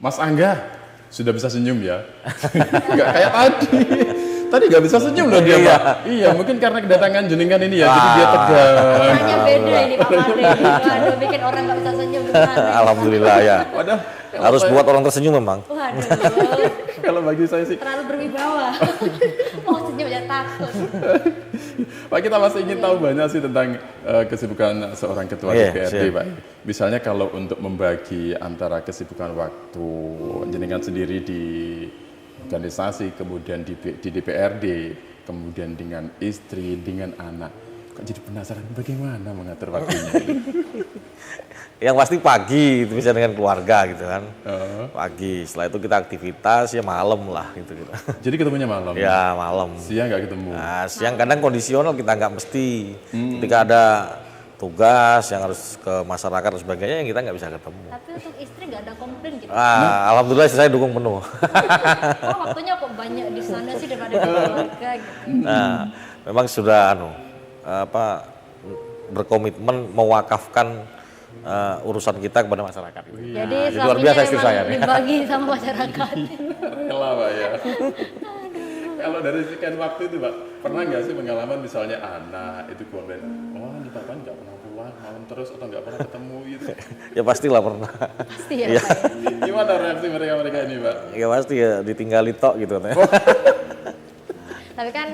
Mas Angga sudah bisa senyum ya? Nggak kayak tadi. Tadi nggak bisa senyum loh dia, Pak. Iya, mungkin karena kedatangan jenengan ini ya, jadi dia tegang. Hanya beda ini Pak Made. Waduh, bikin orang nggak bisa senyum gimana? Alhamdulillah ya. Waduh, Harus buat orang tersenyum memang. Waduh, kalau bagi saya sih, terlalu berwibawa. Mau senyum aja takut. Pak, kita masih ingin tahu banyak sih tentang kesibukan seorang ketua DPRD, Pak. Misalnya kalau untuk membagi antara kesibukan waktu jenengan sendiri di organisasi, kemudian di DPRD, kemudian dengan istri, dengan anak. Kok jadi penasaran bagaimana mengatur waktunya? Yang pasti pagi itu bisa dengan keluarga gitu kan. Pagi, setelah itu kita aktivitas ya malam lah gitu. Jadi ketemunya malam? Ya malam. Siang nggak ketemu? Nah, siang kadang kondisional kita nggak mesti. Ketika ada tugas yang harus ke masyarakat dan sebagainya yang kita nggak bisa ketemu. Tapi untuk istri nggak ada komplain gitu. Alhamdulillah saya dukung penuh. Oh, waktunya kok banyak di sana sih daripada di keluarga gitu. Nah, memang sudah berkomitmen mewakafkan urusan kita kepada masyarakat. Jadi luar biasa istri memang saya nih. dibagi sama masyarakat. Rela, Pak ya. Kalau dari sekian waktu itu, Pak, pernah nggak sih pengalaman misalnya anak itu komplain, wah ini Pak nggak pernah pulang malam terus atau nggak pernah ketemu gitu? Ya pastilah pernah. Pasti ya, Pak. Ya? Gimana reaksi mereka ini, Pak? Ya pasti ya ditinggali tok gitu. Tapi kan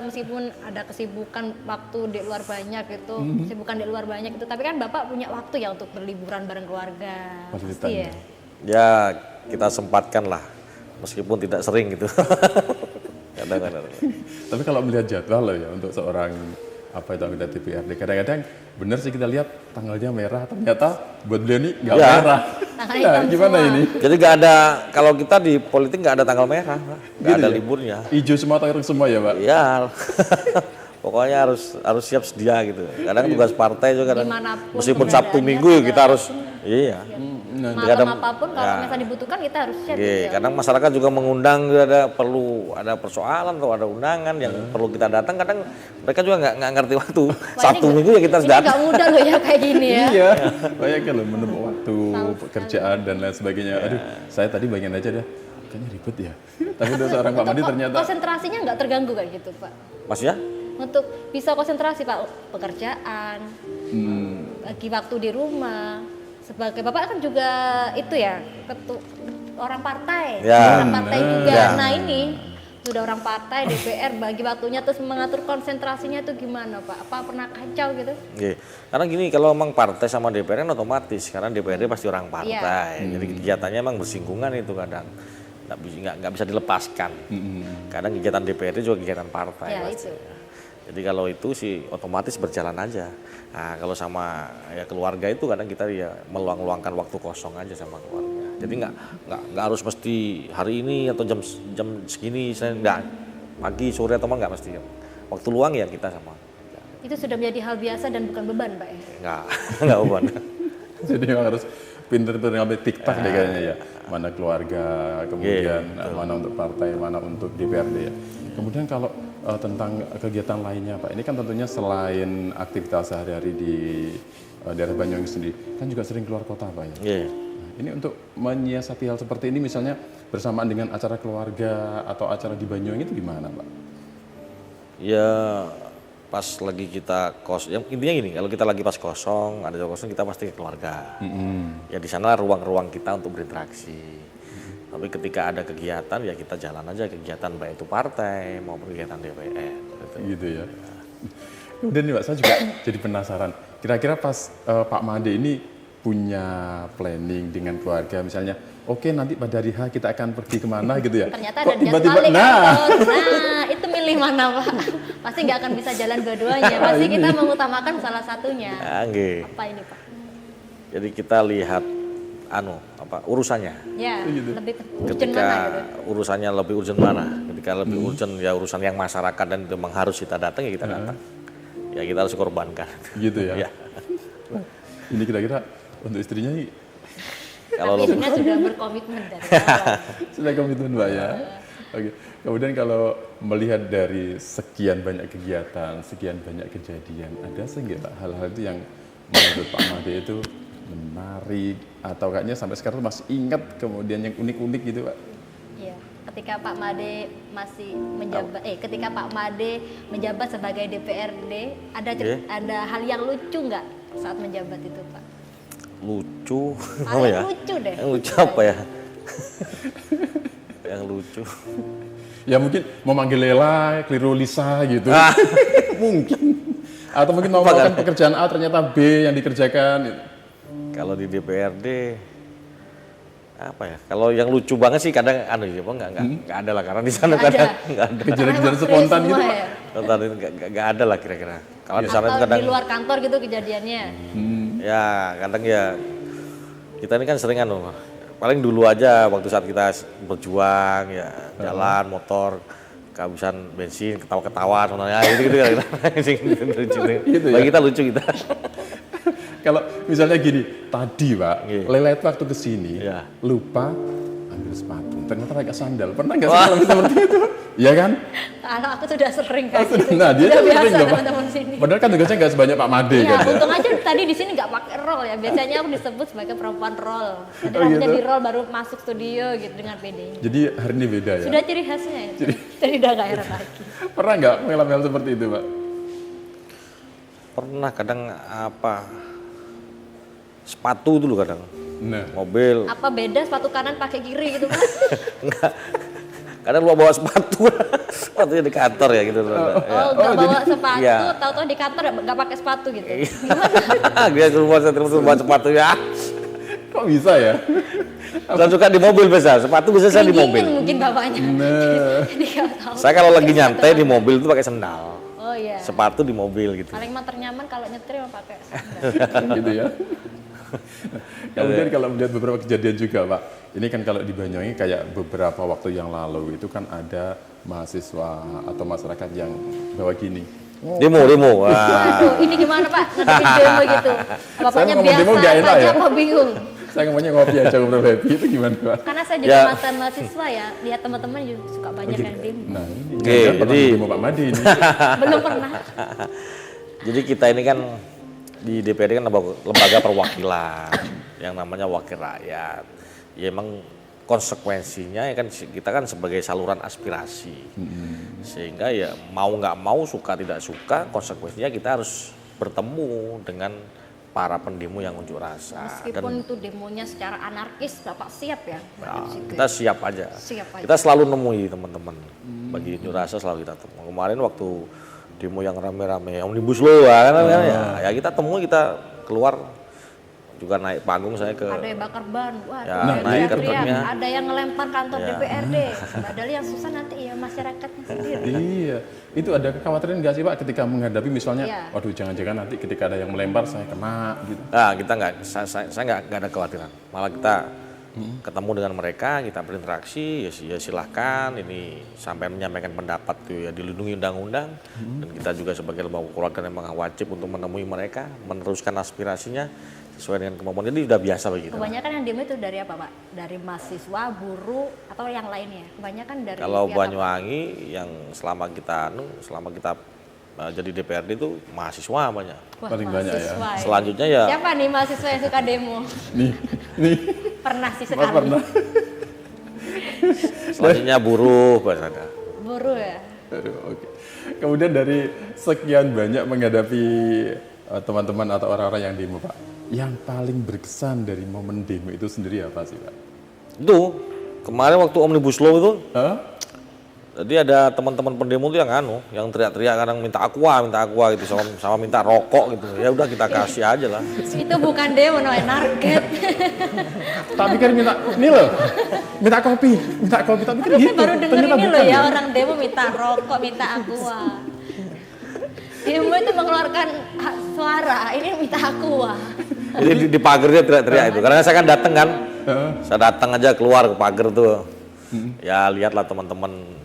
meskipun ada kesibukan waktu di luar banyak itu, kesibukan di luar banyak itu, tapi kan Bapak punya waktu ya untuk berliburan bareng keluarga. Pasti ya. Ya kita sempatkan lah, meskipun tidak sering gitu. Kadang-kadang. Tapi kalau melihat jadwal loh ya untuk seorang anggota DPRD, kadang-kadang benar sih kita lihat tanggalnya merah, ternyata buat beliau ini nggak merah. Nah, gimana semua. ini? Jadi nggak ada, kalau kita di politik nggak ada tanggal merah, nggak ada liburnya. Hijau semua atau ireng semua ya, Pak? Ya, pokoknya harus siap sedia gitu. Kadang tugas partai juga kadang, meskipun Sabtu Minggu kita harus, iya. Malam apapun kalau misalnya dibutuhkan kita harus siap. Gitu. Kadang masyarakat juga mengundang, perlu ada persoalan atau ada undangan yang perlu kita datang. Kadang mereka juga nggak ngerti waktu. Sabtu Minggu ya kita harus datang. Nggak mudah loh ya kayak gini ya. Iya, bayangkan loh menemukan waktu pekerjaan dan lain sebagainya. Aduh, saya tadi bagian aja dah. Kayaknya ribet ya. Tapi udah seorang Pak Made ternyata. Konsentrasinya nggak terganggu kayak gitu, Pak? Mas ya? Untuk bisa konsentrasi Pak, pekerjaan, bagi waktu di rumah. Sebagai Bapak kan juga itu ya, orang partai, orang partai juga. Ya. Nah ini sudah orang partai DPR bagi waktunya terus mengatur konsentrasinya itu gimana Pak? Apa pernah kacau gitu? Karena gini, kalau memang partai sama DPR kan otomatis, karena DPRD pasti orang partai. Jadi kegiatannya memang bersinggungan itu kadang. Nggak bisa dilepaskan. Kadang kegiatan DPRD juga kegiatan partai. Ya, itu. Jadi kalau itu sih otomatis berjalan aja. Nah kalau sama ya keluarga itu kadang kita ya meluangkan waktu kosong aja sama keluarga. Jadi nggak harus mesti hari ini atau jam segini, saya nggak, pagi sore atau nggak mesti. Waktu luang ya kita sama. Itu sudah menjadi hal biasa dan bukan beban Pak ya? Nggak beban. Jadi memang harus pinter-pinter ngambil tiktok deh kayaknya ya. Mana keluarga, kemudian mana untuk partai, mana untuk DPRD ya. Kemudian kalau tentang kegiatan lainnya Pak, ini kan tentunya selain aktivitas sehari-hari di daerah Banyuwangi sendiri, kan juga sering keluar kota Pak ya? Nah, ini untuk menyiasati hal seperti ini misalnya bersamaan dengan acara keluarga atau acara di Banyuwangi itu gimana Pak? Ya pas lagi kita yang intinya gini, kalau kita lagi pas kosong, ada kosong kita pasti ke keluarga. Ya di sana ruang-ruang kita untuk berinteraksi. Tapi ketika ada kegiatan ya kita jalan aja, kegiatan baik itu partai maupun kegiatan DPR. Gitu ya. Kemudian nih Pak, saya juga jadi penasaran. Kira-kira pas Pak Made ini punya planning dengan keluarga misalnya, oke nanti pada hari H kita akan pergi kemana gitu ya. Ternyata ada jadwal nah itu milih mana Pak? Pasti nggak akan bisa jalan dua-duanya. Pasti kita mengutamakan salah satunya. Apa ini Pak? Jadi kita lihat urusannya. Ya, lebih urgent ketika mana gitu. urusannya lebih urgent mana? Ketika lebih urgent ya urusan yang masyarakat dan itu memang harus kita datang ya kita datang. Ya kita harus korbankan. Gitu ya. Ya. Ini kira-kira untuk istrinya Kalau istrinya sudah berkomitmen dari awal. Sudah komitmen Mbak ya. Oke. Kemudian kalau melihat dari sekian banyak kegiatan, sekian banyak kejadian, ada nggak Pak hal-hal itu yang menurut Pak Made itu menarik atau kayaknya sampai sekarang masih ingat kemudian yang unik-unik gitu Pak? Iya, ketika Pak Made masih menjabat, ketika Pak Made menjabat sebagai DPRD, ada hal yang lucu nggak saat menjabat itu Pak? Lucu, Hal yang lucu deh. Yang lucu apa ya? Yang lucu. Ya mungkin mau manggil Lela, keliru Lisa gitu. Mungkin. Atau mungkin mau melakukan pekerjaan A ternyata B yang dikerjakan. Gitu. Kalau di DPRD apa ya? Kalau yang lucu banget sih kadang enggak ada lah karena di sana kadang enggak ada. Kejadian-kejadian spontan gitu. Ya? Spontan enggak ada lah kira-kira. Kalau di sana Atau kadang di luar kantor gitu kejadiannya. ya kadang ya kita ini kan sering paling dulu aja waktu saat kita berjuang ya jalan motor kehabisan bensin ketawa-ketawa sebenarnya gitu Gitu bagi ya? kita lucu kita. Kalau misalnya gini, tadi Pak, Iya. Lela itu waktu kesini Iya. lupa ambil sepatu, ternyata pakai sandal. Pernah nggak sih kalau seperti itu? Iya kan? Kalau aku sudah sering kayak gitu. Nah dia Sudah kan biasa sering nggak, Pak? teman-teman sini. Padahal kan tugasnya nggak sebanyak Pak Made Iya, kan ya? untung aja tadi di sini nggak pakai roll ya. Biasanya aku disebut sebagai perempuan roll. Tadi Oh, rambutnya gitu? di roll baru masuk studio gitu dengan PD. Jadi hari ini beda ya? Sudah ciri khasnya ya. Jadi udah nggak heran lagi. Pernah nggak mengalami hal seperti itu Pak? Pernah kadang sepatu dulu kadang Nah, mobil Apa beda sepatu kanan pakai kiri gitu Pak? kadang lupa bawa sepatunya di kantor ya gitu. Oh, nggak bawa sepatu, iya. tahu-tahu di kantor nggak pakai sepatu gitu. Dia keluar terus bawa sepatunya. kok bisa ya? Dan suka di mobil biasa, sepatu bisa saya di mobil. Dingin mungkin bapaknya. Nah, Jadi nggak tahu. Saya kalau lagi nyantai di mobil itu pakai sendal. Oh iya. Sepatu di mobil gitu. Paling mah ternyaman kalau nyetir mah pakai sandal. gitu ya. Kemudian kalau melihat beberapa kejadian juga Pak, ini kan kalau di Banyuwangi kayak beberapa waktu yang lalu itu kan ada mahasiswa atau masyarakat yang bawa gini. Demo. Wah. Waduh, ini gimana Pak? Ngadepin demo gitu. Bapaknya ngomong demo biasa nggak enak saja ya? apa bingung? Saya ngomongnya ngopi aja ngobrol happy itu gimana Pak? Karena saya juga Ya. mantan mahasiswa ya, lihat teman-teman juga suka banyak yang demo. Nah, ini Oke, jangan pernah jadi- demo Pak Made ini. Belum pernah. Jadi kita ini kan di DPRD kan lembaga perwakilan yang namanya wakil rakyat. Ya emang konsekuensinya ya kan kita kan sebagai saluran aspirasi. Sehingga ya mau nggak mau suka tidak suka konsekuensinya kita harus bertemu dengan para pendemo yang unjuk rasa. Meskipun itu demonya secara anarkis, Bapak siap ya? Nah, Situ kita ya? siap aja. Siap aja. Kita selalu nemui teman-teman. Bagi unjuk rasa selalu kita temui. Kemarin waktu demo yang rame-rame, omnibus law kan, ya kita temui, kita keluar juga naik panggung saya ke Ada yang bakar ban, wah Ya, ada yang naik ke teriak-teriak. truknya. Ada yang ngelempar kantor Ya. DPRD. Padahal yang susah nanti ya masyarakatnya sendiri. Iya, itu ada kekhawatiran nggak sih Pak ketika menghadapi misalnya, Iya. waduh jangan-jangan nanti ketika ada yang melempar saya kena gitu. Nah, kita saya nggak ada kekhawatiran. Malah kita ketemu dengan mereka, kita berinteraksi, ya silahkan ini sampai menyampaikan pendapat tuh ya dilindungi undang-undang. Dan kita juga sebagai lembaga keluarga memang wajib untuk menemui mereka, meneruskan aspirasinya sesuai dengan kemampuan. Jadi udah biasa begitu. Kebanyakan yang demo itu dari apa Pak? Dari mahasiswa, buruh, atau yang lainnya? Kebanyakan dari Kalau pihak apa? Banyuwangi yang selama kita jadi DPRD itu mahasiswa banyak. Wah, paling banyak ya. mahasiswa ya. Selanjutnya ya Siapa nih mahasiswa yang suka demo? Nih, Pernah sih Mas sekali. pernah. selanjutnya buruh bahasanya. Buruh ya? Aduh, oke. Kemudian dari sekian banyak menghadapi teman-teman atau orang-orang yang demo Pak, yang paling berkesan dari momen demo itu sendiri apa sih Pak? Itu kemarin waktu omnibus law itu, Hah? jadi ada teman-teman pendemo tuh yang teriak-teriak kadang minta aqua gitu sama minta rokok gitu. Ya udah kita kasih aja lah. Itu bukan demo, no, narget. Tak pikir minta, nih loh, minta kopi. Tak pikir Saya gitu. baru denger Ternyata ini loh bukan ya, orang demo minta rokok, minta aqua. Demo itu mengeluarkan suara, ini minta aqua. Jadi di pagar dia teriak-teriak itu. Karena saya kan datang kan, saya datang aja keluar ke pagar tuh. Ya lihatlah teman-teman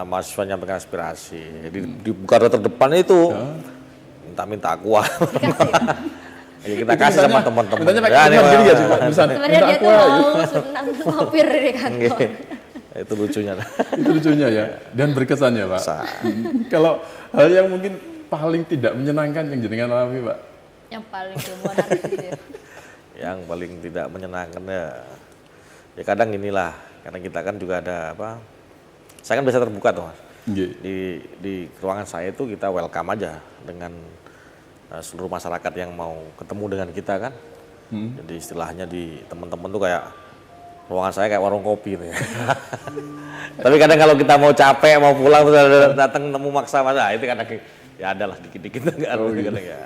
mahasiswa nyampaikan aspirasi. Jadi di garda terdepan itu minta aqua. Ya kita kasih sama teman-teman. Mintanya pakai Ya, kalimat gini nggak sih Pak? Misalnya, Sebenarnya minta dia tuh aqua. mau senang sopir di kantor. Itu lucunya. Itu lucunya ya, dan berkesan ya Pak. Kalau hal yang mungkin paling tidak menyenangkan yang jenengan alami Pak? Yang paling menarik gitu ya. Yang paling tidak menyenangkan ya kadang inilah, karena kita kan juga ada apa, saya kan biasa terbuka tuh Mas. Di ruangan saya itu kita welcome aja dengan seluruh masyarakat yang mau ketemu dengan kita kan. Jadi istilahnya di teman-teman tuh kayak ruangan saya kayak warung kopi gitu ya. Tapi kadang kalau kita mau capek mau pulang terus datang nemu maksa masa itu kadang ya adalah dikit-dikit enggak kadang ya.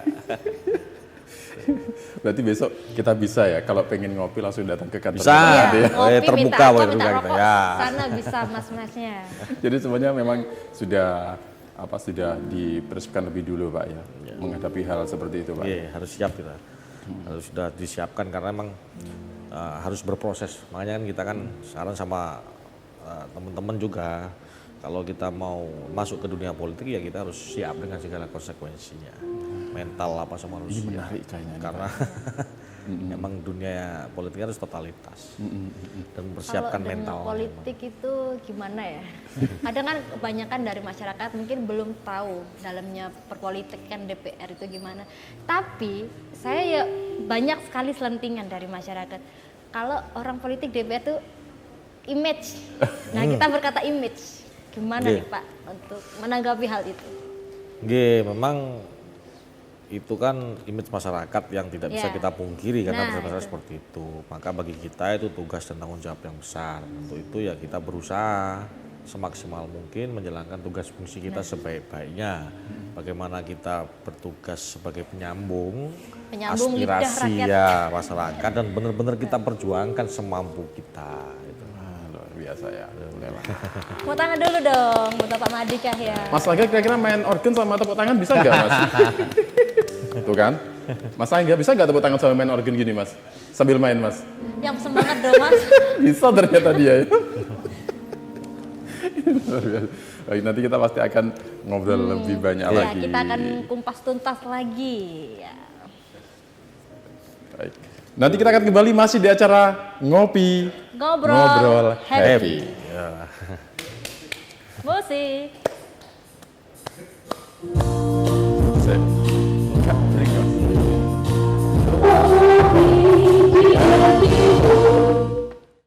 Berarti besok kita bisa ya kalau pengen ngopi langsung datang ke kantor. Bisa. Ya, ngopi, terbuka minta kita ya. Sana bisa mas-masnya. Jadi semuanya memang sudah dipersiapkan lebih dulu Pak ya, menghadapi hal seperti itu Pak. Iya, harus siap kita. Harus sudah disiapkan karena memang harus berproses. Makanya kan kita kan saran sama teman-teman juga kalau kita mau masuk ke dunia politik ya kita harus siap dengan segala konsekuensinya. Mental apa sama harus Ini menarik kayaknya. Karena memang dunia politik harus totalitas dan mempersiapkan mental. Kalau politik itu gimana ya? Kadang kan kebanyakan dari masyarakat mungkin belum tahu dalamnya perpolitikan DPR itu gimana. Tapi saya ya banyak sekali selentingan dari masyarakat. Kalau orang politik DPR itu image. Nah kita berkata image. Gimana nih Pak untuk menanggapi hal itu? Memang itu kan image masyarakat yang tidak bisa kita pungkiri karena masyarakat seperti itu. Maka bagi kita itu tugas dan tanggung jawab yang besar. Untuk itu ya kita berusaha semaksimal mungkin menjalankan tugas fungsi kita sebaik-baiknya. Bagaimana kita bertugas sebagai penyambung aspirasi ya masyarakat dan benar-benar kita perjuangkan semampu kita. Luar biasa ya. Tepuk tangan dulu dong buat Pak Madi Cahya. Mas Angga kira-kira main organ sama tepuk tangan bisa nggak Mas? Tuh kan, Mas Angga bisa nggak tepuk tangan sama main organ gini Mas? Sambil main Mas? Yang semangat dong Mas. Bisa ternyata dia ya. Baik, nanti kita pasti akan ngobrol lebih banyak lagi. Kita akan kumpas tuntas lagi. Ya. Baik. Nanti kita akan kembali masih di acara Ngopi Ngobrol Happy. Musik.